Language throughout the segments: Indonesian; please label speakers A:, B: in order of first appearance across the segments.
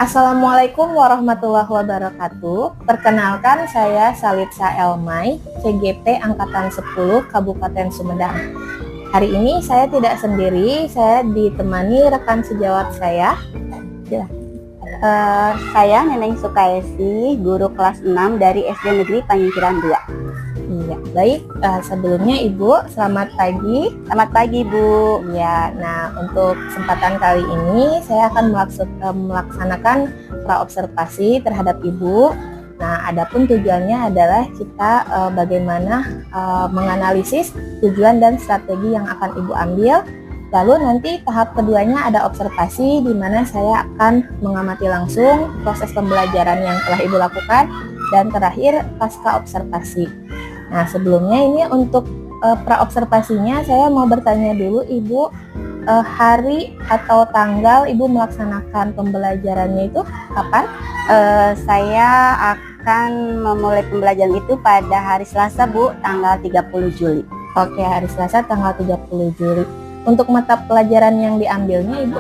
A: Assalamualaikum warahmatullahi wabarakatuh. Perkenalkan, saya Salitsa Elmai, CGP Angkatan 10 Kabupaten Sumedang. Hari ini saya tidak sendiri, saya ditemani rekan sejawat saya.
B: Saya Neneng Sukaesi, guru kelas 6 dari SD Negeri Panyingkiran 2.
A: Iya, baik. Sebelumnya Ibu, selamat pagi.
B: Selamat pagi, Bu.
A: Ya, nah untuk kesempatan kali ini saya akan melaksanakan praobservasi terhadap Ibu. Nah, adapun tujuannya adalah kita bagaimana menganalisis tujuan dan strategi yang akan Ibu ambil. Lalu nanti tahap keduanya ada observasi, di mana saya akan mengamati langsung proses pembelajaran yang telah Ibu lakukan, dan terakhir pasca observasi. Nah, sebelumnya ini untuk praobservasinya saya mau bertanya dulu Ibu, hari atau tanggal Ibu melaksanakan pembelajarannya itu kapan?
B: Saya akan memulai pembelajaran itu pada hari Selasa, Bu, tanggal 30 Juli.
A: Oke, hari Selasa tanggal 30 Juli. Untuk mata pelajaran yang diambilnya Ibu?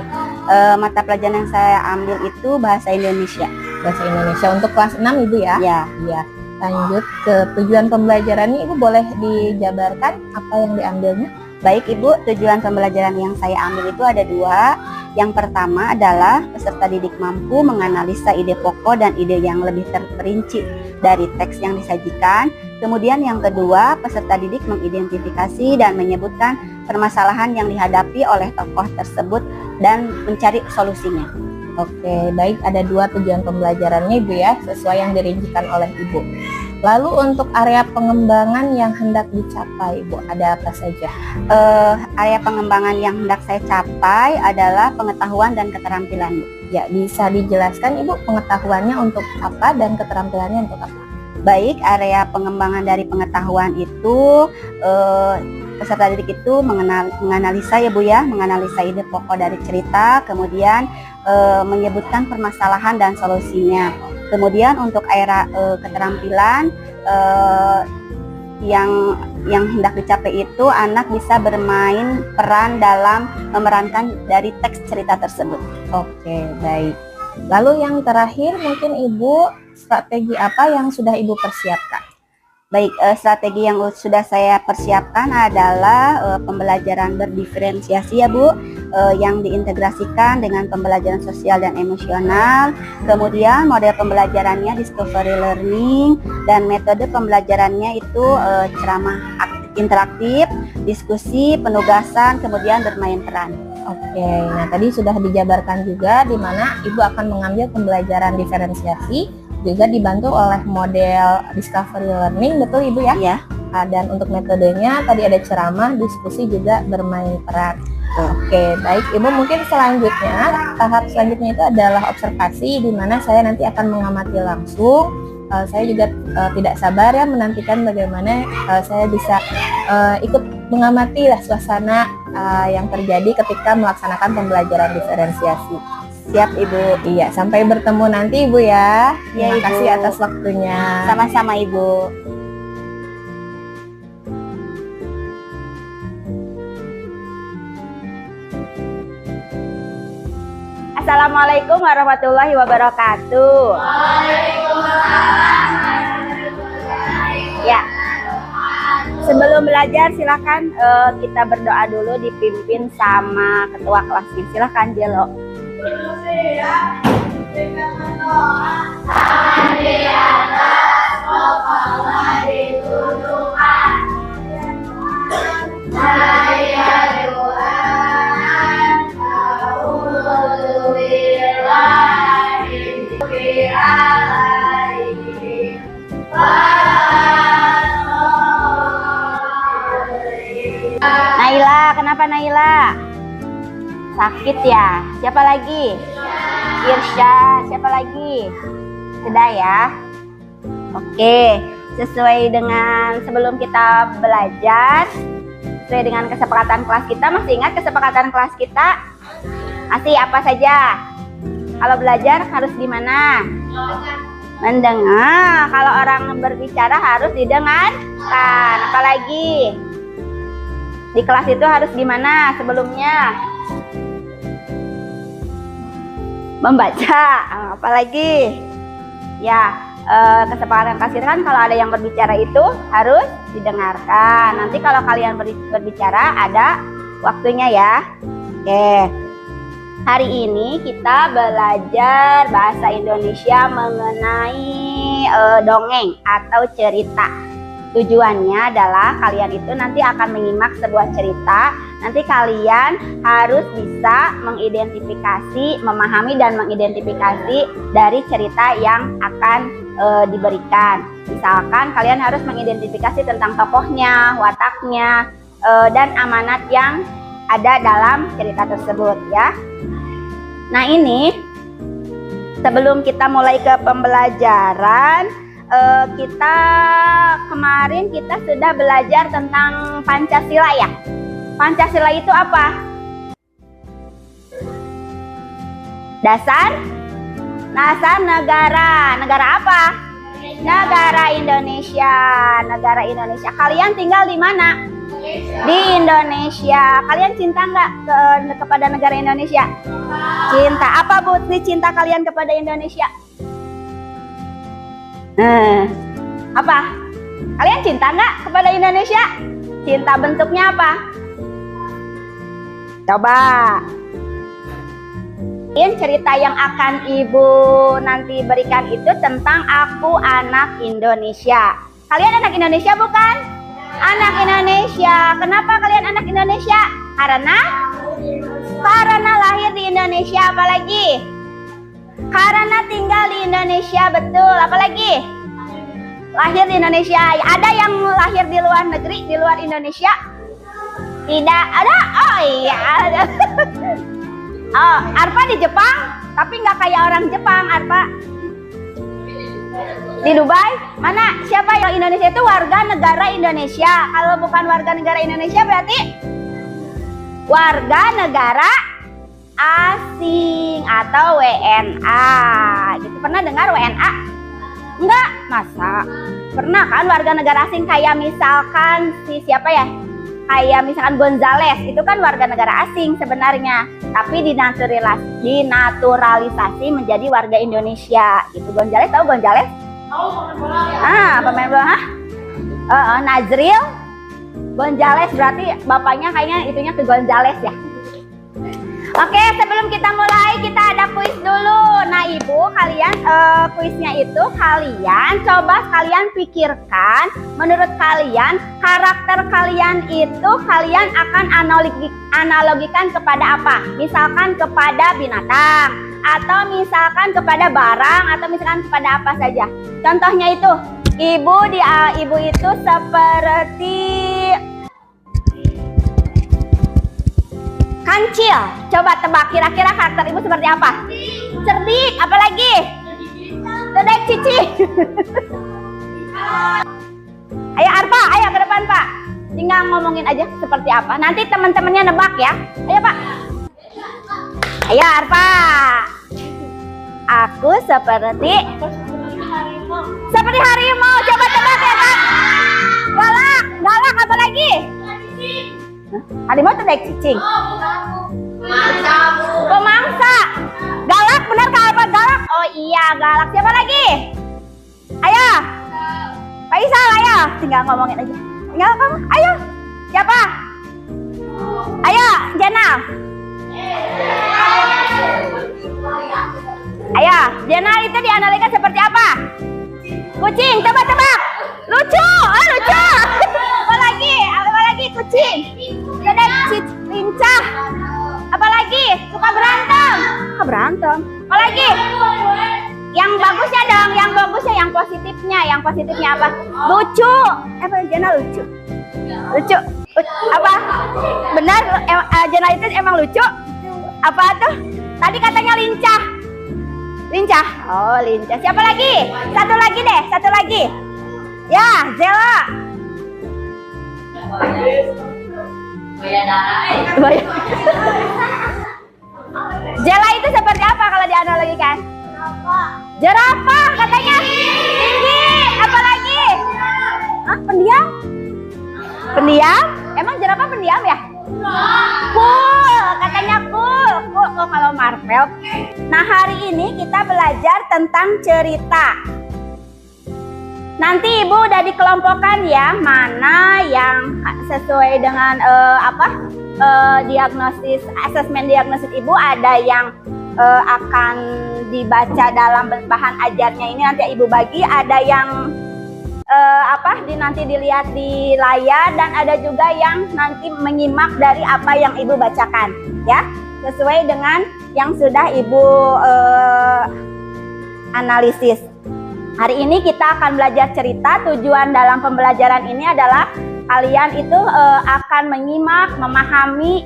B: Mata pelajaran yang saya ambil itu Bahasa Indonesia.
A: Bahasa Indonesia untuk kelas 6 Ibu ya?
B: Ya.
A: Iya. Lanjut ke tujuan pembelajarannya, Ibu boleh dijabarkan apa yang diambilnya?
B: Baik, Ibu, tujuan pembelajaran yang saya ambil itu ada dua. Yang pertama adalah peserta didik mampu menganalisa ide pokok dan ide yang lebih terperinci dari teks yang disajikan. Kemudian yang kedua, peserta didik mengidentifikasi dan menyebutkan permasalahan yang dihadapi oleh tokoh tersebut dan mencari solusinya.
A: Oke, baik, ada dua tujuan pembelajarannya Ibu ya, sesuai yang dirincikan oleh Ibu. Lalu untuk area pengembangan yang hendak dicapai Ibu, ada apa saja?
B: Area pengembangan yang hendak saya capai adalah pengetahuan dan keterampilan, Bu.
A: Ya, bisa dijelaskan Ibu pengetahuannya untuk apa dan keterampilannya untuk apa?
B: Baik, area pengembangan dari pengetahuan itu peserta didik itu menganalisa ya Bu ya, menganalisa ide pokok dari cerita, kemudian menyebutkan permasalahan dan solusinya. Kemudian untuk area keterampilan yang hendak dicapai itu anak bisa bermain peran dalam memerankan dari teks cerita tersebut.
A: Oke, baik. Lalu yang terakhir mungkin Ibu, strategi apa yang sudah Ibu persiapkan?
B: Baik, strategi yang sudah saya persiapkan adalah pembelajaran berdiferensiasi ya Bu, yang diintegrasikan dengan pembelajaran sosial dan emosional. Kemudian model pembelajarannya discovery learning, dan metode pembelajarannya itu ceramah interaktif, diskusi, penugasan, kemudian bermain peran.
A: Oke, nah tadi sudah dijabarkan juga di mana Ibu akan mengambil pembelajaran diferensiasi, juga dibantu oleh model discovery learning, betul Ibu ya?
B: Iya.
A: Dan untuk metodenya tadi ada ceramah, diskusi, juga bermain peran. Oke, baik Ibu, mungkin selanjutnya, tahap selanjutnya itu adalah observasi, di mana saya nanti akan mengamati langsung. Saya juga tidak sabar ya menantikan bagaimana saya bisa ikut mengamati lah suasana yang terjadi ketika melaksanakan pembelajaran diferensiasi.
B: Siap Ibu.
A: Iya, sampai bertemu nanti Ibu ya.
B: Terima
A: kasih atas waktunya.
B: Sama-sama Ibu. Assalamualaikum warahmatullahi wabarakatuh.
C: Waalaikumsalam.
B: Ya. Sebelum belajar silakan kita berdoa dulu dipimpin sama ketua kelasnya. Silakan Jelo.
C: Di atas kepala dituduhkan, saya Tuhan, a'udzubillahi bi'alaihi
B: Naila, kenapa Naila? Sakit ya? Siapa lagi? Irsya, siapa lagi? Sudah ya? Oke, sesuai dengan sebelum kita belajar, sesuai dengan kesepakatan kelas kita, masih ingat kesepakatan kelas kita? Masih apa saja? Kalau belajar harus gimana? Mendengar. Kalau orang berbicara harus didengarkan. Apalagi? Di kelas itu harus gimana sebelumnya? membaca. Apalagi ya, kesepakatan kasir kan kalau ada yang berbicara itu harus didengarkan. Nanti kalau kalian berbicara ada waktunya ya. Oke, hari ini kita belajar bahasa Indonesia mengenai dongeng atau cerita. Tujuannya adalah kalian itu nanti akan menyimak sebuah cerita. Nanti kalian harus bisa mengidentifikasi, memahami dan mengidentifikasi dari cerita yang akan diberikan. Misalkan kalian harus mengidentifikasi tentang tokohnya, wataknya, dan amanat yang ada dalam cerita tersebut ya. Nah ini sebelum kita mulai ke pembelajaran, kemarin kita sudah belajar tentang Pancasila ya. Pancasila itu apa? Dasar negara. Negara apa? Negara Indonesia. Negara Indonesia. Kalian tinggal di mana? Di Indonesia. Kalian cinta nggak kepada negara Indonesia? Cinta. Apa bukti cinta kalian kepada Indonesia? Apa? Kalian cinta nggak kepada Indonesia? Cinta bentuknya apa? Coba. Ini cerita yang akan Ibu nanti berikan itu tentang Aku Anak Indonesia. Kalian anak Indonesia bukan? Anak Indonesia. Kenapa kalian anak Indonesia? Karena lahir di Indonesia. Apalagi? Karena tinggal di Indonesia, betul. Apalagi? Lahir di Indonesia. Ada yang lahir di luar negeri, di luar Indonesia? Tidak ada. Oh iya ada. Oh, Arpa di Jepang, tapi nggak kayak orang Jepang. Arpa di Dubai. Mana? Siapa yang Indonesia itu warga negara Indonesia? Kalau bukan warga negara Indonesia berarti warga negara asing atau WNA. Gitu. Pernah dengar WNA? Enggak? Masa? Pernah kan warga negara asing kayak misalkan siapa ya? Kayak misalkan Gonzales, itu kan warga negara asing sebenarnya, tapi dinaturalisasi menjadi warga Indonesia. Gitu. Gonzales, tahu Gonzales?
C: Tahu, pemain bola ya?
B: Pemain bola. Nazril Gonzales, berarti bapaknya kayaknya itunya ke Gonzales ya. Oke, sebelum kita mulai kita ada kuis dulu. Nah Ibu, kalian kuisnya itu kalian coba sekalian pikirkan, menurut kalian karakter kalian itu kalian akan analogikan kepada apa? Misalkan kepada binatang, atau misalkan kepada barang, atau misalkan kepada apa saja. Contohnya itu, Ibu itu seperti kancil. Coba tebak kira-kira karakter Ibu seperti apa? Cerdik. Apalagi? Cerdik cici. Ayo Arpa, ayo ke depan Pak. Tinggal ngomongin aja seperti apa. Nanti teman-temannya nebak ya. Ayo Pak. Ayo Arpa. Aku seperti harimau. Coba tebak ya Pak. Galak apa lagi? Harimau itu naik cicing. Pemangsa. Galak, benar kah apa galak? Oh iya galak. Siapa lagi? Ayo. Faisal, ayo. Tinggal ngomongin aja. Tinggal ngomong. Ayo. Siapa? Ayo, Jenal. Ayo, Jenal itu dianalikan seperti apa? Kucing. Coba tebak. Lucu. Oh lucu. Apa lagi? Kucing. Sedek, lincah. Apalagi? Suka berantem. Apalagi? Yang bagusnya dong, yang positifnya. Yang positifnya apa? Lucu. Jenal lucu. Apa? Benar? Jenal itu emang lucu? Apa tuh? Tadi katanya lincah. Oh lincah. Siapa lagi? Satu lagi. Ya, Zela. Zela itu seperti apa kalau dianalogikan? Jerapah katanya. Tinggi. Apalagi? Pendiam? Emang jerapah pendiam ya? Cool. Katanya cool. kok kalau Marvel. Nah, hari ini kita belajar tentang cerita. Nanti Ibu udah dikelompokkan ya, mana yang sesuai dengan diagnosis, asesmen diagnosis Ibu. Ada yang akan dibaca dalam bahan ajarnya ini nanti Ibu bagi, ada yang nanti dilihat di layar, dan ada juga yang nanti menyimak dari apa yang Ibu bacakan ya, sesuai dengan yang sudah Ibu analisis. Hari ini kita akan belajar cerita. Tujuan dalam pembelajaran ini adalah kalian itu akan menyimak, memahami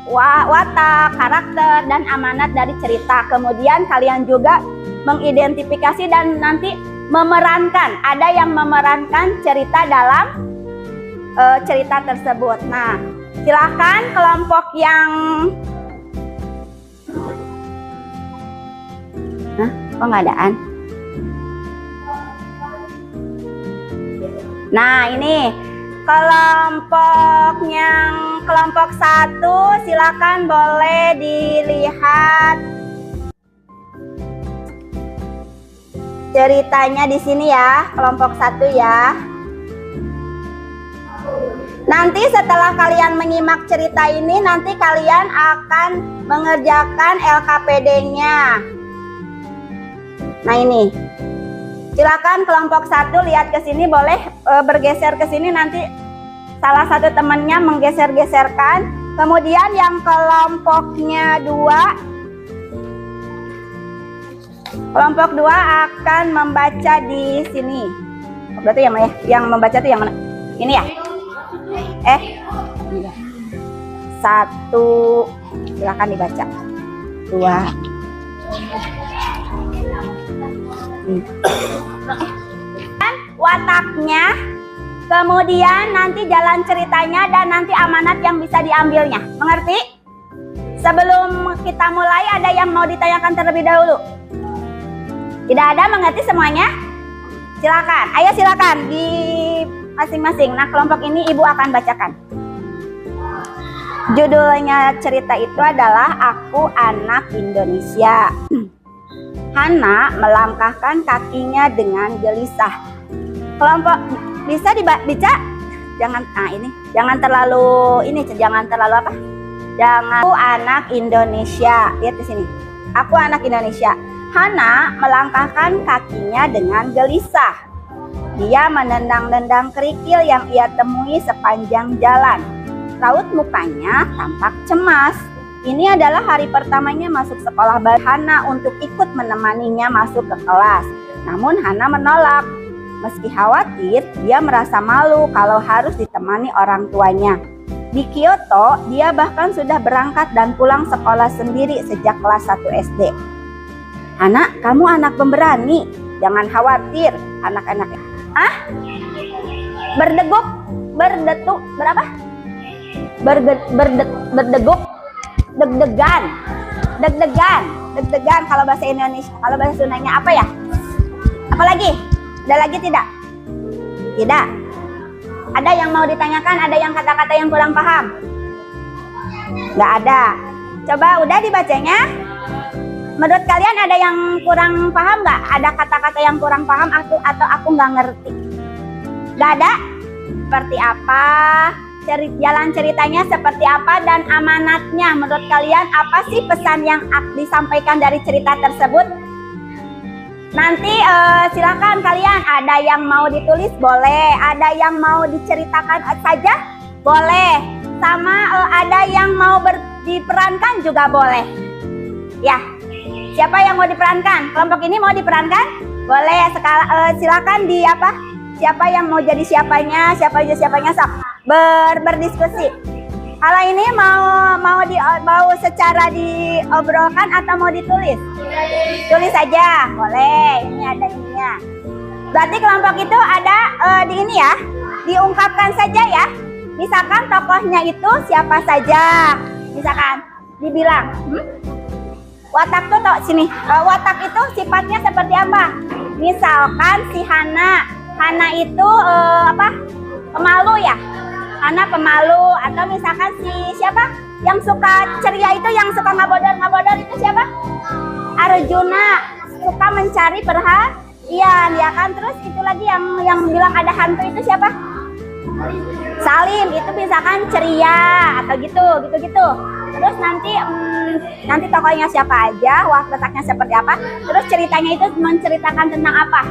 B: watak, karakter, dan amanat dari cerita. Kemudian kalian juga mengidentifikasi dan nanti memerankan. Ada yang memerankan cerita dalam cerita tersebut. Nah, silakan kelompok yang kok nggak adaan? Nah, ini kelompok 1, silakan boleh dilihat ceritanya di sini ya, kelompok 1 ya. Nanti setelah kalian menyimak cerita ini, nanti kalian akan mengerjakan LKPD-nya. Nah, ini. Silakan kelompok 1 lihat ke sini, boleh bergeser ke sini, nanti salah satu temannya menggeser-geserkan. Kemudian yang kelompoknya 2, kelompok 2 akan membaca di sini. Berarti yang membaca itu yang mana? Ini ya? 1, silakan dibaca. 2. Wataknya, kemudian nanti jalan ceritanya, dan nanti amanat yang bisa diambilnya. Mengerti? Sebelum kita mulai, ada yang mau ditanyakan terlebih dahulu? Tidak ada, mengerti semuanya? Silakan. Ayo silakan di masing-masing. Nah, kelompok ini Ibu akan bacakan. Judulnya cerita itu adalah Aku Anak Indonesia. Hana melangkahkan kakinya dengan gelisah. Kelompok bisa dibaca? Jangan terlalu apa? Jangan. Aku anak Indonesia. Lihat di sini. Aku anak Indonesia. Hana melangkahkan kakinya dengan gelisah. Dia menendang-nendang kerikil yang ia temui sepanjang jalan. Raut mukanya tampak cemas. Ini adalah hari pertamanya masuk sekolah baru Hana untuk ikut menemaninya masuk ke kelas. Namun Hana menolak. Meski khawatir, dia merasa malu kalau harus ditemani orang tuanya. Di Kyoto, dia bahkan sudah berangkat dan pulang sekolah sendiri sejak kelas 1 SD. Hana, kamu anak pemberani. Jangan khawatir, anak-anak. Berdeguk, berdetuk, berapa? Berdeguk. Deg-degan kalau bahasa Indonesia. Kalau bahasa Sundanya apa ya? Apalagi? Ada lagi tidak? Tidak. Ada yang mau ditanyakan? Ada yang kata-kata yang kurang paham? Nggak ada. Coba udah dibacanya. Menurut kalian ada yang kurang paham nggak? Ada kata-kata yang kurang paham atau aku nggak ngerti? Nggak ada? Seperti apa? Jalan ceritanya seperti apa, dan amanatnya menurut kalian apa sih pesan yang disampaikan dari cerita tersebut? Nanti silakan kalian, ada yang mau ditulis boleh, ada yang mau diceritakan saja boleh, sama ada yang mau diperankan juga boleh. Ya, siapa yang mau diperankan? Kelompok ini mau diperankan? Boleh. Silakan siapa yang mau jadi siapanya, sok berdiskusi. Kalau ini mau secara diobrolkan atau mau ditulis? Tulis saja, boleh. Ini ada ininya. Berarti kelompok itu ada di ini ya, diungkapkan saja ya. Misalkan tokohnya itu siapa saja, misalkan dibilang, watak tuh sini. Watak itu sifatnya seperti apa? Misalkan si Hana itu pemalu ya. Hana pemalu, atau misalkan si siapa? Yang suka ceria itu, yang suka ngabodor itu siapa? Arjuna. Suka mencari perhatian, ya kan? Terus itu lagi yang bilang ada hantu itu siapa? Salim. Itu bisa kan ceria atau gitu. Terus nanti tokohnya siapa aja, wataknya seperti apa. Terus ceritanya itu menceritakan tentang apa?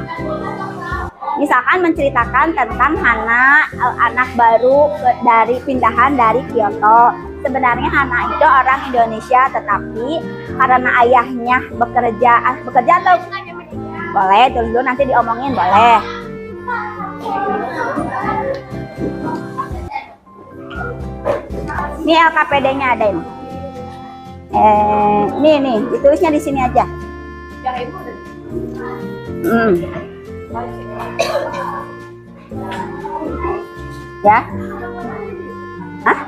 B: Misalkan menceritakan tentang Hana, anak baru dari pindahan dari Kyoto. Sebenarnya Hana itu orang Indonesia, tetapi karena ayahnya bekerja atau boleh dulu nanti diomongin, boleh. Ini LKPD-nya ada ini. Nih, ditulisnya di sini aja. Ya. Hah?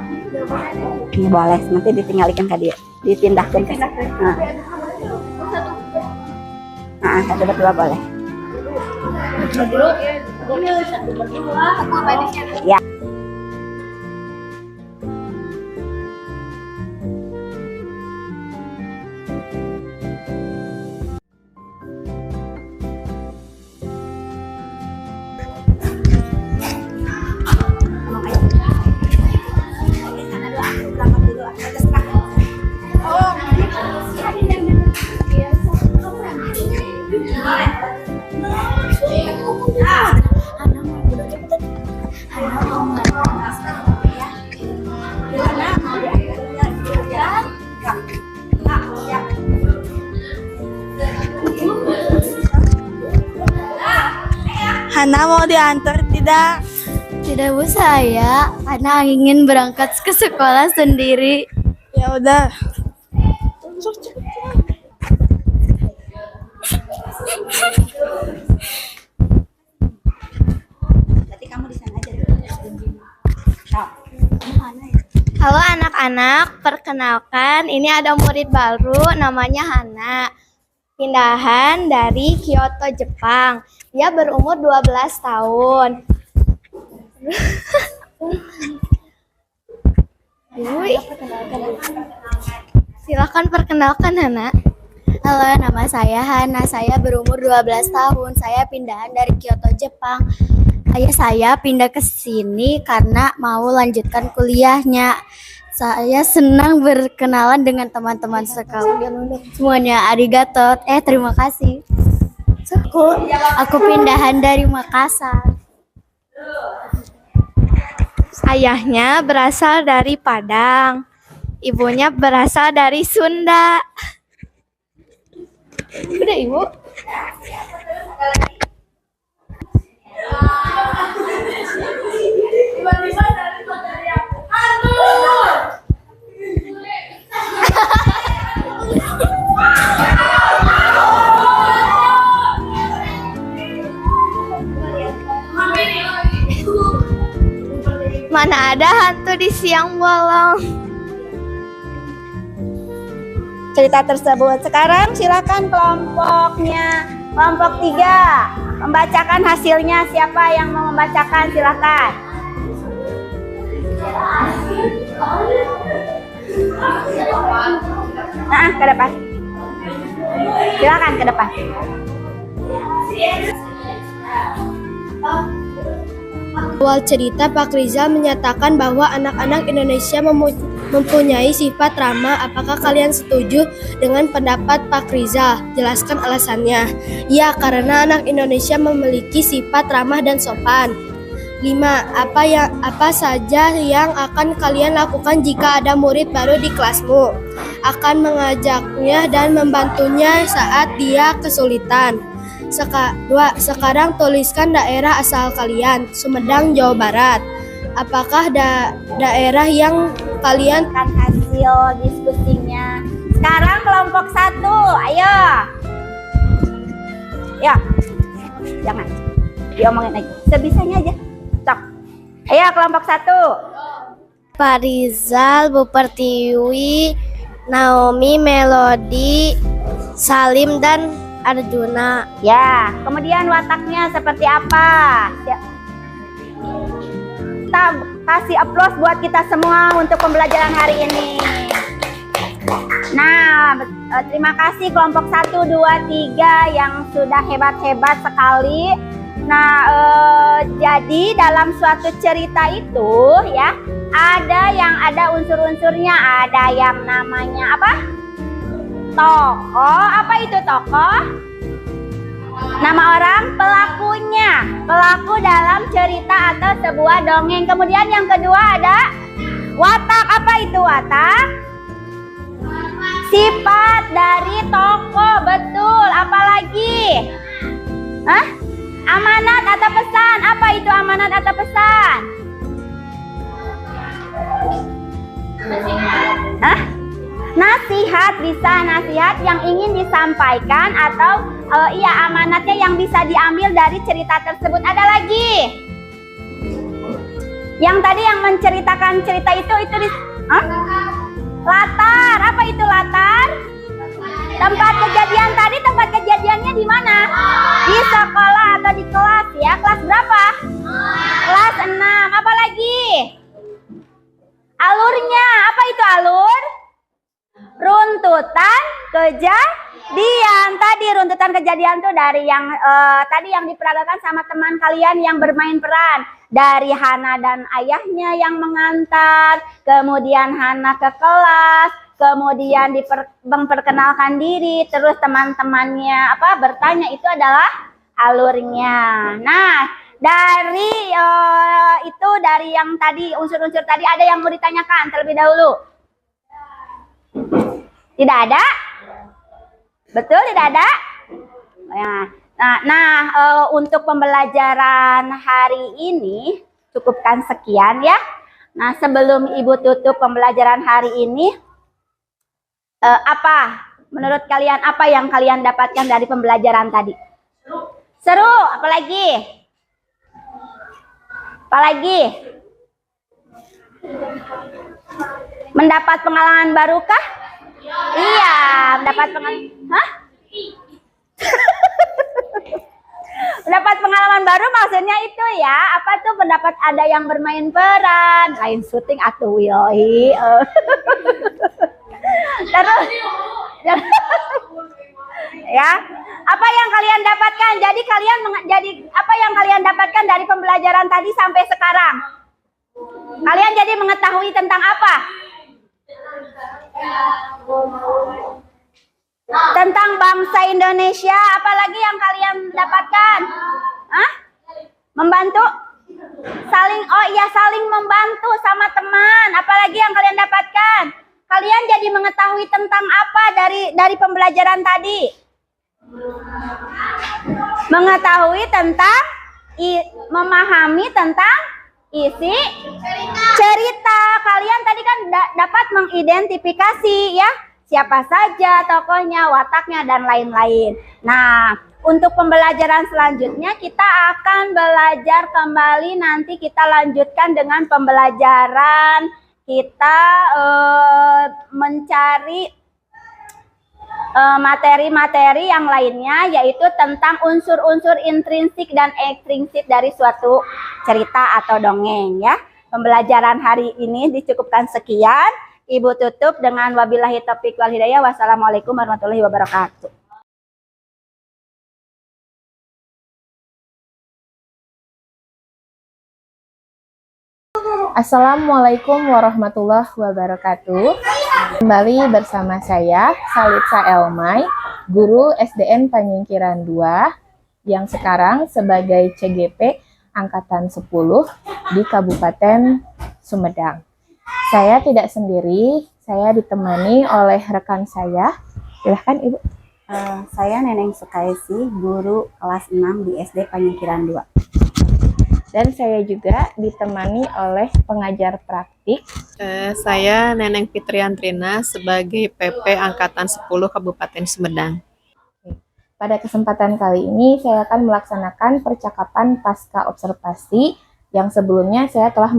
B: Ini boleh, nanti ditinggalikan ke dia, dipindahkan ke satu berdua boleh. Ya.
D: Hana mau diantar tidak?
E: Tidak Bu, saya Hana ingin berangkat ke sekolah sendiri.
D: Ya udah.
B: Berarti kamu di sana aja.
E: Halo anak-anak, perkenalkan ini ada murid baru namanya Hana. Pindahan dari Kyoto, Jepang. Dia berumur 12 tahun. Silakan perkenalkan Hana.
F: Halo, nama saya Hana. Saya berumur 12 tahun. Saya pindahan dari Kyoto, Jepang. Ayah saya pindah ke sini karena mau lanjutkan kuliahnya. Saya senang berkenalan dengan teman-teman sekolah. Semuanya arigato. Terima kasih. Aku pindahan dari Makassar.
E: Ayahnya berasal dari Padang. Ibunya berasal dari Sunda. Udah Ibu. Mana ada hantu di siang bolong.
B: Cerita tersebut. Sekarang silakan kelompoknya, kelompok 3 membacakan hasilnya. Siapa yang mau membacakan, silakan. Nah, ke depan. Silakan ke depan.
G: Awal cerita, Pak Rizal menyatakan bahwa anak-anak Indonesia mempunyai sifat ramah. Apakah kalian setuju dengan pendapat Pak Rizal? Jelaskan alasannya. Ya, karena anak Indonesia memiliki sifat ramah dan sopan. 5. Apa saja yang akan kalian lakukan jika ada murid baru di kelasmu? Akan mengajaknya dan membantunya saat dia kesulitan. 2. Sekarang tuliskan daerah asal kalian. Sumedang, Jawa Barat. Apakah daerah yang kalian
B: hasil diskusinya? Sekarang kelompok 1, ayo. Ya, jangan diomongin aja, sebisanya aja. Cok. Ayo kelompok 1.
F: Pak Rizal, Bu Pertiwi, Naomi, Melody, Salim, dan Arjuna.
B: Ya, kemudian wataknya seperti apa? Ya. kita kasih aplaus buat kita semua untuk pembelajaran hari ini. Nah, terima kasih kelompok 1, 2, 3 yang sudah hebat-hebat sekali. Nah, jadi dalam suatu cerita itu ya, ada unsur-unsurnya, ada yang namanya apa? Tokoh. Apa itu tokoh? Nama orang, pelakunya, pelaku dalam cerita atau sebuah dongeng. Kemudian yang kedua ada watak. Apa itu watak? Sifat dari tokoh, betul. Apalagi? Hah? Amanat atau pesan. Apa itu amanat atau pesan? Hah? Nasihat, bisa nasihat yang ingin disampaikan atau amanatnya yang bisa diambil dari cerita tersebut. Ada lagi? Yang tadi yang menceritakan cerita itu latar. Apa itu latar? Tempat kejadian tadi, tempat kejadiannya di mana? Di sekolah atau di kelas ya. Kelas berapa? Kelas 6. Apa lagi? Alurnya. Apa itu alur? Runtutan kejadian. Tadi runtutan kejadian tuh dari yang tadi yang diperagakan sama teman kalian yang bermain peran. Dari Hana dan ayahnya yang mengantar, kemudian Hana ke kelas, kemudian memperkenalkan diri, terus teman-temannya bertanya, itu adalah alurnya. Nah, dari itu dari yang tadi unsur-unsur tadi, ada yang mau ditanyakan terlebih dahulu? Tidak ada? Betul, tidak ada? Untuk pembelajaran hari ini cukupkan sekian ya. Nah, sebelum Ibu tutup pembelajaran hari ini, menurut kalian apa yang kalian dapatkan dari pembelajaran tadi? Seru, apalagi? Apalagi? Mendapat pengalaman barukah? Iya, mendapat pengalaman. Hah? Mendapat pengalaman baru maksudnya itu ya, apa tuh mendapat ada yang bermain peran, lain syuting atau willy. Terus ya, apa yang kalian dapatkan? Jadi apa yang kalian dapatkan dari pembelajaran tadi sampai sekarang? Kalian jadi mengetahui tentang apa? Tentang bangsa Indonesia. Apalagi yang kalian dapatkan? Hah? Membantu? Saling membantu sama teman. Apalagi yang kalian dapatkan? Kalian jadi mengetahui tentang apa dari pembelajaran tadi? Mengetahui tentang memahami tentang isi cerita. Kalian tadi kan dapat mengidentifikasi ya, siapa saja tokohnya, wataknya, dan lain-lain. Nah, untuk pembelajaran selanjutnya kita akan belajar kembali. Nanti kita lanjutkan dengan pembelajaran kita mencari materi-materi yang lainnya, yaitu tentang unsur-unsur intrinsik dan ekstrinsik dari suatu cerita atau dongeng ya. Pembelajaran hari ini dicukupkan sekian. Ibu tutup dengan wabillahi taufiq wal hidayah. Wassalamualaikum warahmatullahi wabarakatuh.
A: Assalamualaikum warahmatullahi wabarakatuh. Kembali bersama saya Salitsa Elmai, guru SDN Panyingkiran 2 yang sekarang sebagai CGP Angkatan 10 di Kabupaten Sumedang. Saya tidak sendiri, saya ditemani oleh rekan saya. Silahkan Ibu.
B: Saya Neneng Sukaisi, guru kelas 6 di SD Panyingkiran 2.
A: Dan saya juga ditemani oleh pengajar praktik.
H: Saya Neneng Fitriantrina sebagai PP Angkatan 10 Kabupaten Sumedang.
A: Pada kesempatan kali ini saya akan melaksanakan percakapan pasca observasi yang sebelumnya saya telah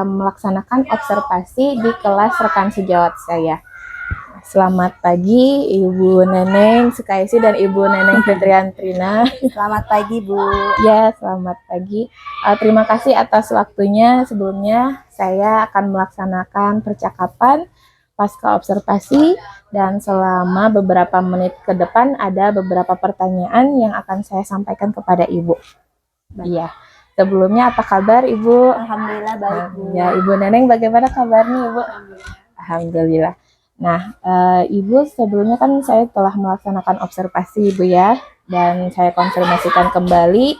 A: melaksanakan observasi di kelas rekan sejawat saya. Selamat pagi Ibu Neneng Sukaisi dan Ibu Neneng Fitriantrina.
B: Selamat pagi, Bu.
A: Ya, selamat pagi. Terima kasih atas waktunya. Sebelumnya saya akan melaksanakan percakapan pasca observasi dan selama beberapa menit ke depan ada beberapa pertanyaan yang akan saya sampaikan kepada Ibu. Iya. Sebelumnya apa kabar Ibu?
B: Alhamdulillah baik, Bu.
A: Ya, Ibu Neneng bagaimana kabarnya Ibu? Alhamdulillah. Nah, Ibu sebelumnya kan saya telah melaksanakan observasi Ibu ya, dan saya konfirmasikan kembali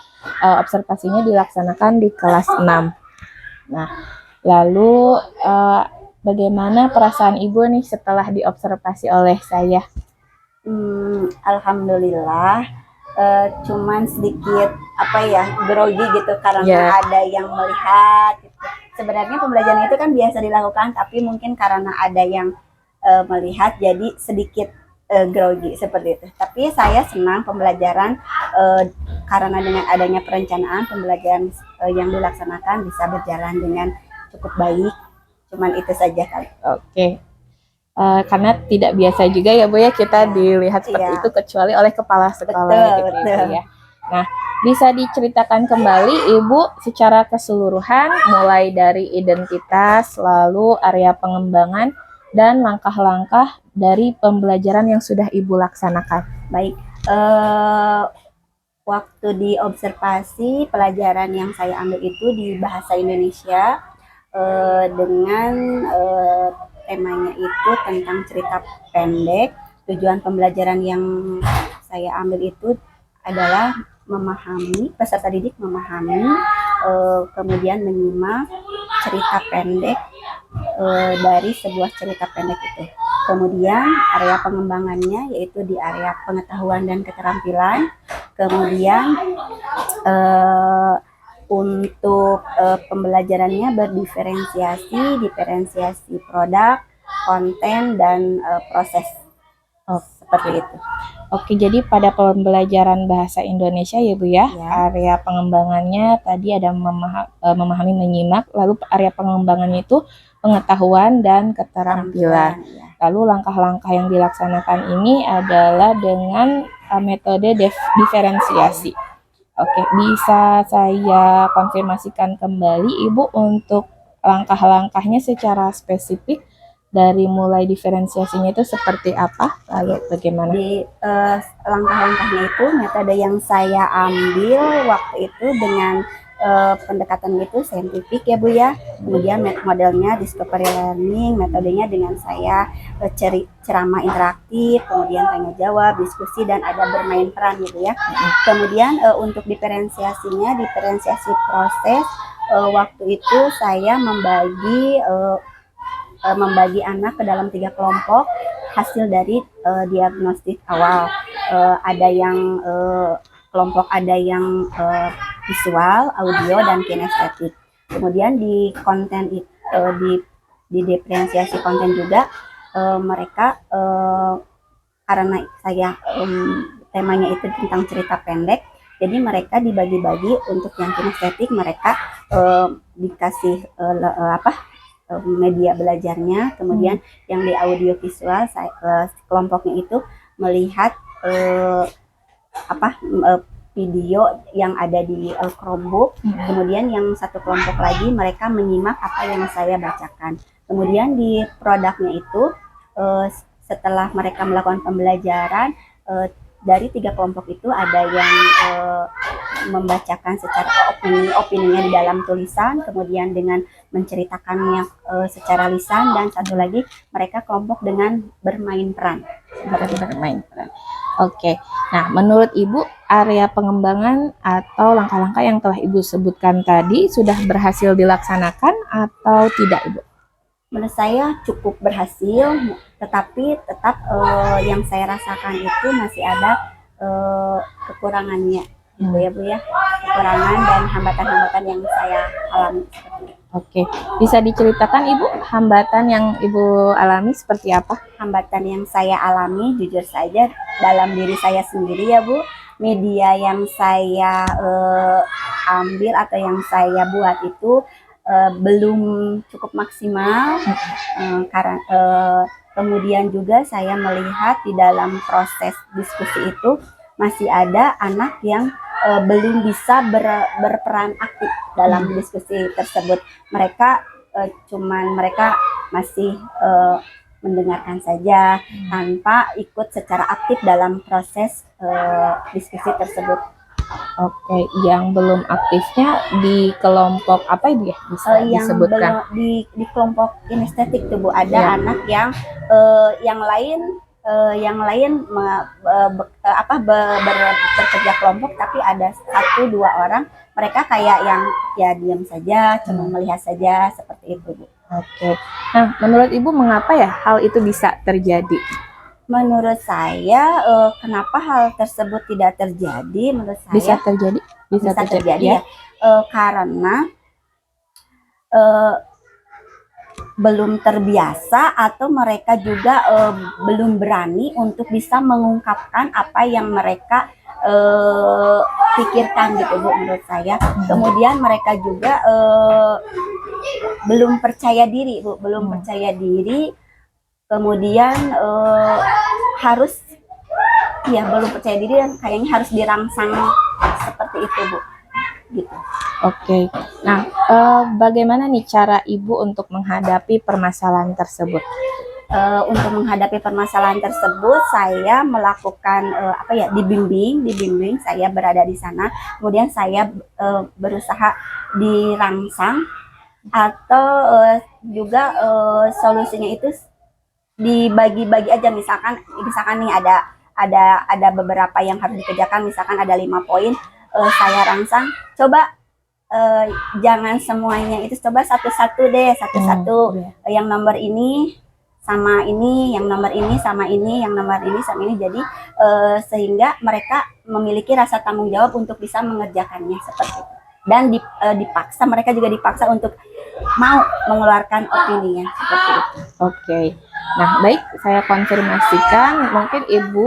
A: observasinya dilaksanakan di kelas 6. Nah, lalu bagaimana perasaan Ibu nih setelah diobservasi oleh saya?
B: Alhamdulillah, cuman sedikit grogi gitu karena
A: Ya.
B: ada yang melihat gitu. Sebenarnya pembelajaran itu kan biasa dilakukan, tapi mungkin karena ada yang melihat jadi sedikit grogi seperti itu. Tapi saya senang pembelajaran karena dengan adanya perencanaan pembelajaran yang dilaksanakan bisa berjalan dengan cukup baik. Cuman itu saja kali.
A: Oke. Karena tidak biasa juga ya Bu ya kita dilihat seperti
B: Iya.
A: itu kecuali oleh kepala sekolah gitu
B: Betul.
A: Ibu ya. Nah, bisa diceritakan kembali Ibu secara keseluruhan mulai dari identitas, lalu area pengembangan dan langkah-langkah dari pembelajaran yang sudah Ibu laksanakan.
B: Baik, waktu di observasi pelajaran yang saya ambil itu di bahasa Indonesia dengan temanya itu tentang cerita pendek. Tujuan pembelajaran yang saya ambil itu adalah memahami, peserta didik memahami, kemudian menyimak cerita pendek dari sebuah cerita pendek itu. Kemudian area pengembangannya yaitu di area pengetahuan dan keterampilan. Kemudian untuk pembelajarannya diferensiasi produk, konten, dan proses. Seperti itu.
A: Oke, jadi pada pembelajaran bahasa Indonesia ya Bu ya,
B: Ya.
A: area pengembangannya tadi ada memahami, menyimak, lalu area pengembangannya itu pengetahuan dan keterampilan.
B: Ya.
A: Lalu langkah-langkah yang dilaksanakan ini adalah dengan metode diferensiasi. Oke, bisa saya konfirmasikan kembali Ibu untuk langkah-langkahnya secara spesifik dari mulai diferensiasinya itu seperti apa, lalu bagaimana?
B: Di langkah-langkahnya itu metode yang saya ambil waktu itu dengan pendekatan itu saintifik ya Bu ya. Kemudian modelnya discovery learning, metodenya dengan saya ceramah interaktif, kemudian tanya jawab, diskusi, dan ada bermain peran gitu ya. Kemudian untuk diferensiasi proses, waktu itu saya membagi anak ke dalam 3 kelompok hasil dari diagnostik awal. Ada yang ada yang visual, audio, dan kinestetik. Kemudian di konten di diferensiasi konten juga mereka karena saya temanya itu tentang cerita pendek, jadi mereka dibagi-bagi. Untuk yang kinestetik mereka dikasih media belajarnya. Kemudian yang di audio visual kelompoknya itu melihat video yang ada di Chromebook. Kemudian yang satu kelompok lagi mereka menyimak apa yang saya bacakan. Kemudian di produknya itu setelah mereka melakukan pembelajaran, dari 3 kelompok itu ada yang membacakan secara opininya di dalam tulisan, kemudian dengan menceritakannya secara lisan, dan satu lagi mereka kelompok dengan bermain peran.
A: Oke. Nah, menurut Ibu area pengembangan atau langkah-langkah yang telah Ibu sebutkan tadi sudah berhasil dilaksanakan atau tidak Ibu?
B: Menurut saya cukup berhasil, tetapi tetap yang saya rasakan itu masih ada kekurangannya gitu ya Bu ya, kekurangan dan hambatan-hambatan yang saya alami.
A: Oke, bisa diceritakan Ibu hambatan yang Ibu alami seperti apa?
B: Hambatan yang saya alami jujur saja dalam diri saya sendiri ya Bu, media yang saya ambil atau yang saya buat itu belum cukup maksimal, karena Kemudian juga saya melihat di dalam proses diskusi itu masih ada anak yang belum bisa berperan aktif dalam diskusi tersebut. Mereka mereka masih mendengarkan saja tanpa ikut secara aktif dalam proses diskusi tersebut.
A: Oke, yang belum aktifnya di kelompok apa Ibu ya? Bisa
B: Yang
A: disebutkan?
B: belum di kelompok kinestetik tuh Bu, ada
A: Ya.
B: anak yang lain bekerja kelompok, tapi ada 1-2 orang mereka kayak yang ya diam saja, cuma melihat saja seperti itu Bu.
A: Oke. Nah, menurut Ibu mengapa ya hal itu bisa terjadi?
B: Menurut saya kenapa hal tersebut tidak terjadi? Menurut saya
A: Bisa terjadi?
B: bisa terjadi ya, karena belum terbiasa atau mereka juga belum berani untuk bisa mengungkapkan apa yang mereka pikirkan gitu Bu, menurut saya. Kemudian mereka juga belum percaya diri Bu, belum percaya diri. Kemudian belum percaya diri dan kayaknya harus dirangsang seperti itu Bu. Gitu.
A: Oke. Nah, bagaimana nih cara Ibu untuk menghadapi permasalahan tersebut?
B: Untuk menghadapi permasalahan tersebut, saya melakukan dibimbing, saya berada di sana, kemudian saya berusaha dirangsang atau juga solusinya itu dibagi-bagi aja, misalkan nih ada beberapa yang harus dikerjakan, misalkan ada 5 poin, saya rangsang, coba jangan semuanya itu, coba satu-satu deh, yang nomor ini sama ini, yang nomor ini sama ini, yang nomor ini sama ini, jadi sehingga mereka memiliki rasa tanggung jawab untuk bisa mengerjakannya seperti itu. Dan mereka juga dipaksa untuk mau mengeluarkan opininya seperti itu.
A: Oke. Nah, baik, saya konfirmasikan mungkin Ibu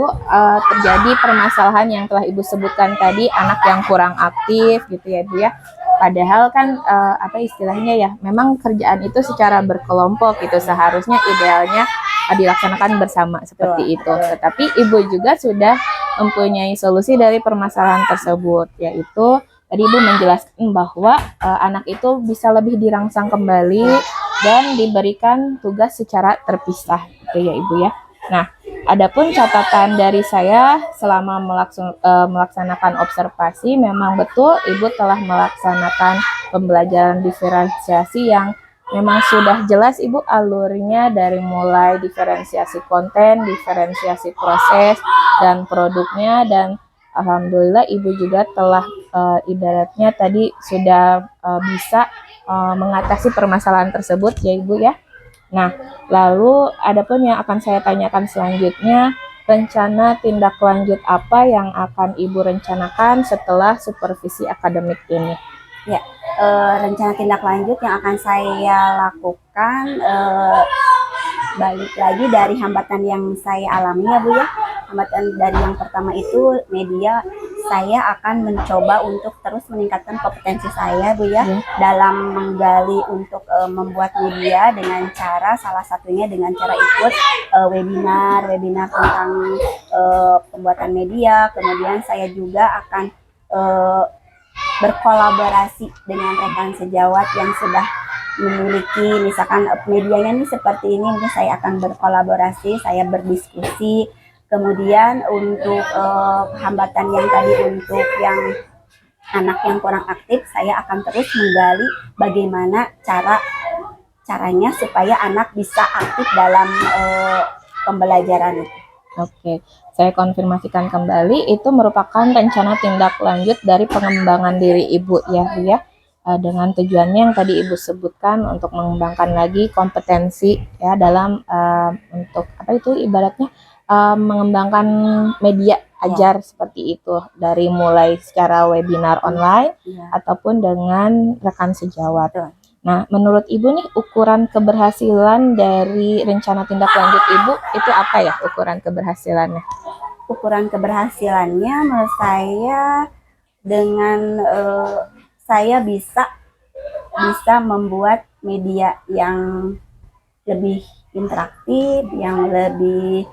A: terjadi permasalahan yang telah Ibu sebutkan tadi, anak yang kurang aktif gitu ya Ibu ya. Padahal kan istilahnya ya, memang kerjaan itu secara berkelompok gitu, seharusnya idealnya dilaksanakan bersama seperti itu. Tetapi Ibu juga sudah mempunyai solusi dari permasalahan tersebut, yaitu tadi Ibu menjelaskan bahwa anak itu bisa lebih dirangsang kembali dan diberikan tugas secara terpisah, gitu ya Ibu ya. Nah, adapun catatan dari saya selama melaksanakan observasi, memang betul Ibu telah melaksanakan pembelajaran diferensiasi yang memang sudah jelas Ibu alurnya, dari mulai diferensiasi konten, diferensiasi proses dan produknya, dan alhamdulillah Ibu juga telah ibaratnya tadi sudah bisa mengatasi permasalahan tersebut ya Ibu ya. Nah, lalu adapun yang akan saya tanyakan selanjutnya, rencana tindak lanjut apa yang akan Ibu rencanakan setelah supervisi akademik ini?
B: Ya, rencana tindak lanjut yang akan saya lakukan, balik lagi dari hambatan yang saya alami ya Bu ya. Hambatan dari yang pertama itu media, saya akan mencoba untuk terus meningkatkan kompetensi saya Bu ya, dalam menggali untuk membuat media dengan cara, salah satunya dengan cara ikut webinar tentang pembuatan media. Kemudian saya juga akan berkolaborasi dengan rekan sejawat yang sudah memiliki, misalkan medianya ini seperti ini, mungkin saya akan berkolaborasi, saya berdiskusi. Kemudian untuk hambatan yang tadi, untuk yang anak yang kurang aktif, saya akan terus menggali bagaimana caranya supaya anak bisa aktif dalam pembelajaran itu.
A: Oke, saya konfirmasikan kembali, itu merupakan rencana tindak lanjut dari pengembangan diri Ibu ya Bu ya, dengan tujuannya yang tadi Ibu sebutkan untuk mengembangkan lagi kompetensi ya dalam untuk ibaratnya mengembangkan media ajar seperti itu, dari mulai secara webinar online ataupun dengan rekan sejawat. Nah, menurut Ibu nih, ukuran keberhasilan dari rencana tindak lanjut Ibu itu apa ya, ukuran keberhasilannya?
B: Ukuran keberhasilannya menurut saya dengan saya bisa membuat media yang lebih interaktif, yang lebih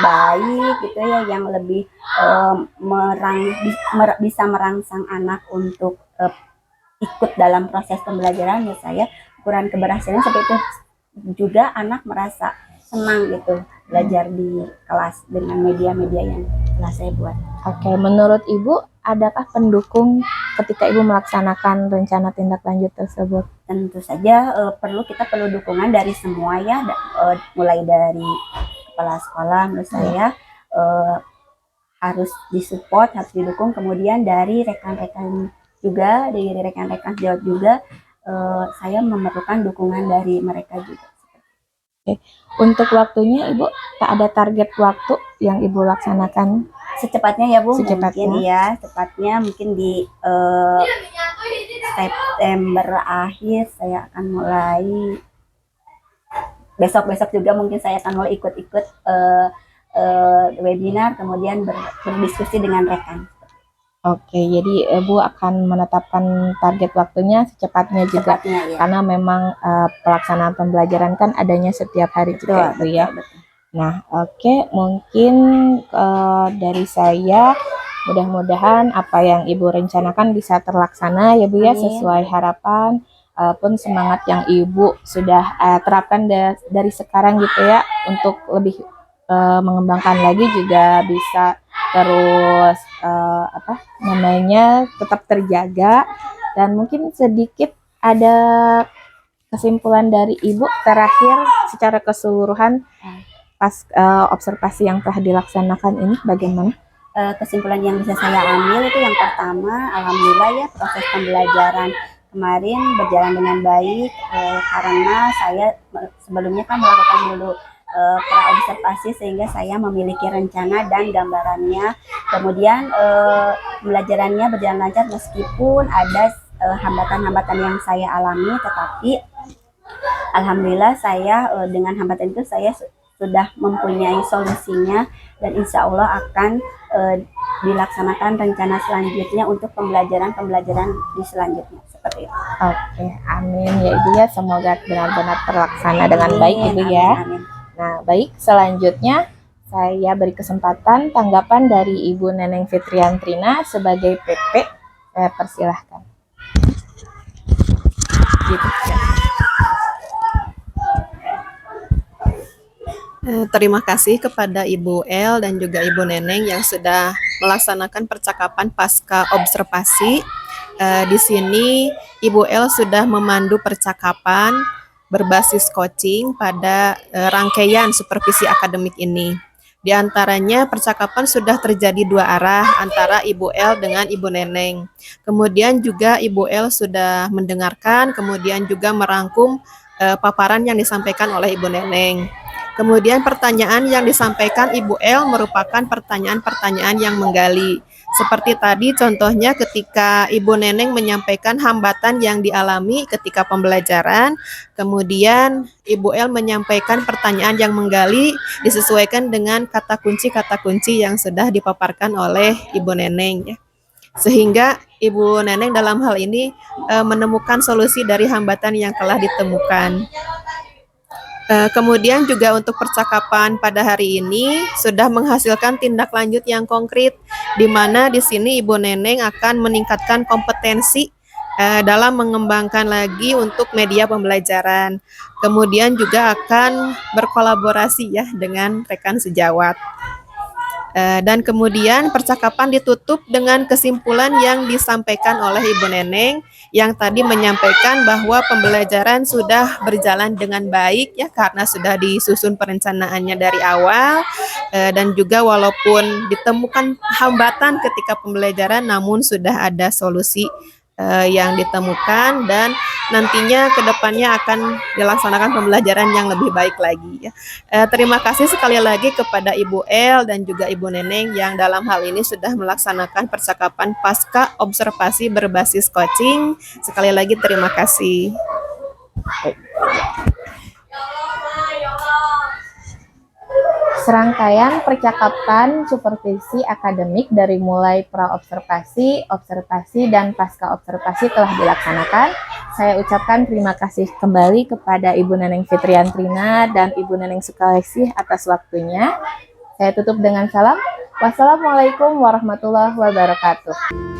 B: baik gitu ya, yang lebih bisa merangsang anak untuk ikut dalam proses pembelajaran. Menurut saya ukuran keberhasilan seperti itu juga anak merasa senang gitu belajar di kelas dengan media-media yang telah saya buat.
A: Oke, menurut Ibu, adakah pendukung ketika Ibu melaksanakan rencana tindak lanjut tersebut?
B: Tentu saja kita perlu dukungan dari semua ya, mulai dari kepala sekolah menurut saya harus disupport, harus didukung, kemudian dari rekan-rekan juga, dari rekan-rekan sejawat juga saya memerlukan dukungan dari mereka juga.
A: Oke. Untuk waktunya Ibu tak ada target waktu yang Ibu laksanakan?
B: Secepatnya ya Bu,
A: Secepatnya.
B: mungkin ya, tepatnya mungkin di September akhir saya akan mulai, besok-besok juga mungkin saya akan mulai ikut-ikut webinar, kemudian berdiskusi dengan rekan.
A: Oke, jadi Ibu akan menetapkan target waktunya secepatnya juga,
B: Ya.
A: karena memang pelaksanaan pembelajaran kan adanya setiap hari juga, Ibu ya.
B: Betul.
A: Nah, oke, mungkin dari saya mudah-mudahan apa yang Ibu rencanakan bisa terlaksana ya Bu ya, sesuai harapan, pun semangat yang Ibu sudah terapkan dari sekarang gitu ya, untuk lebih mengembangkan lagi juga bisa terus tetap terjaga. Dan mungkin sedikit ada kesimpulan dari Ibu terakhir secara keseluruhan pas observasi yang telah dilaksanakan ini bagaimana?
B: Kesimpulan yang bisa saya ambil itu yang pertama, alhamdulillah ya proses pembelajaran kemarin berjalan dengan baik, karena saya sebelumnya kan melakukan dulu praobservasi sehingga saya memiliki rencana dan gambarannya. Kemudian pembelajarannya berjalan lancar meskipun ada hambatan-hambatan yang saya alami, tetapi alhamdulillah saya dengan hambatan itu saya sudah mempunyai solusinya, dan insya Allah akan dilaksanakan rencana selanjutnya untuk pembelajaran di selanjutnya seperti itu.
A: Oke, amin ya Ibu ya, semoga benar-benar terlaksana dengan baik Ibu ya.
B: Amin.
A: Nah, baik, selanjutnya saya beri kesempatan tanggapan dari Ibu Neneng Fitriantrina sebagai PP. Saya persilahkan. Gitu.
H: Terima kasih kepada Ibu El dan juga Ibu Neneng yang sudah melaksanakan percakapan pasca observasi. Di sini Ibu El sudah memandu percakapan berbasis coaching pada rangkaian supervisi akademik ini. Di antaranya percakapan sudah terjadi dua arah antara Ibu El dengan Ibu Neneng. Kemudian juga Ibu El sudah mendengarkan, kemudian juga merangkum paparan yang disampaikan oleh Ibu Neneng. Kemudian pertanyaan yang disampaikan Ibu El merupakan pertanyaan-pertanyaan yang menggali. Seperti tadi contohnya ketika Ibu Neneng menyampaikan hambatan yang dialami ketika pembelajaran, kemudian Ibu El menyampaikan pertanyaan yang menggali disesuaikan dengan kata kunci yang sudah dipaparkan oleh Ibu Neneng ya. Sehingga Ibu Neneng dalam hal ini menemukan solusi dari hambatan yang telah ditemukan. Kemudian juga untuk percakapan pada hari ini sudah menghasilkan tindak lanjut yang konkret, di mana di sini Ibu Neneng akan meningkatkan kompetensi dalam mengembangkan lagi untuk media pembelajaran. Kemudian juga akan berkolaborasi ya dengan rekan sejawat. Dan kemudian percakapan ditutup dengan kesimpulan yang disampaikan oleh Ibu Neneng yang tadi menyampaikan bahwa pembelajaran sudah berjalan dengan baik ya, karena sudah disusun perencanaannya dari awal, dan juga walaupun ditemukan hambatan ketika pembelajaran namun sudah ada solusi yang ditemukan, dan nantinya ke depannya akan dilaksanakan pembelajaran yang lebih baik lagi ya. Terima kasih sekali lagi kepada Ibu El dan juga Ibu Neneng yang dalam hal ini sudah melaksanakan percakapan pasca observasi berbasis coaching. Sekali lagi terima kasih.
A: Serangkaian percakapan supervisi akademik dari mulai pra-observasi, observasi, dan pasca observasi telah dilaksanakan. Saya ucapkan terima kasih kembali kepada Ibu Neneng Fitriantrina dan Ibu Neneng Sukalesih atas waktunya. Saya tutup dengan salam. Wassalamualaikum warahmatullahi wabarakatuh.